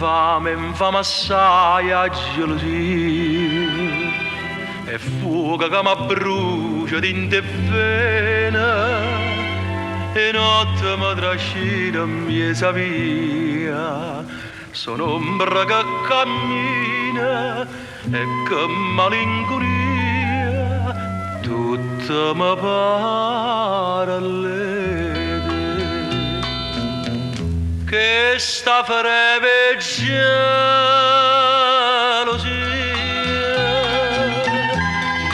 infame assai a gelosia e fuoco che mi brucia dentro e vena e notte mi trascina miesa via. Sono ombra che cammina e che malinconia tutta mi pare a che sta freve gelosia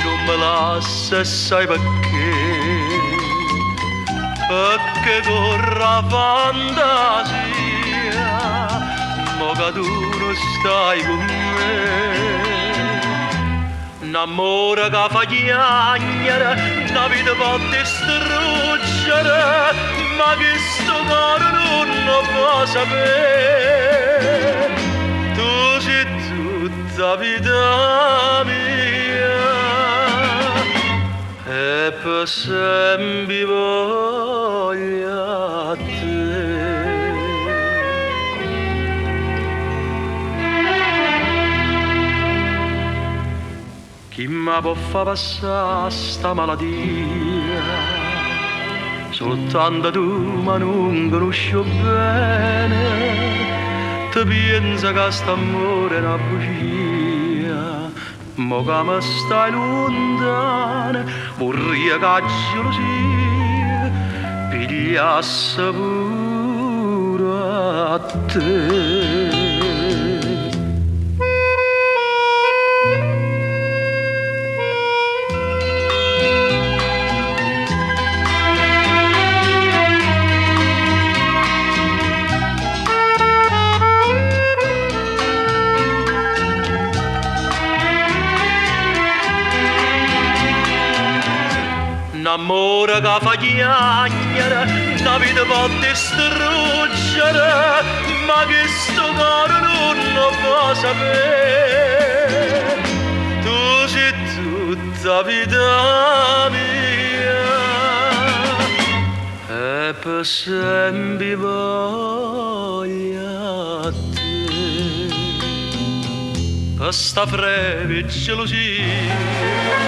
non me lascia sai perché corra fantasia mo che tu non stai con me un amore che fa chiagnere una vita può distruggere ma che sto cuore non lo può sapere tu sei tutta vita mia e per sempre voglio a te. Chi mi può far passare sta malattia soltanto tu ma non conosco bene ti pensa che st'amore è una bugia mo che mi stai lontana vorrei che gelosia pigliasse pure a te. Un amore che fa chiagnere, una vita può distruggere, ma che sto cuore non lo può sapere. Tu sei tutta vita mia e per sempre voglio a te. Per sta freve gelosia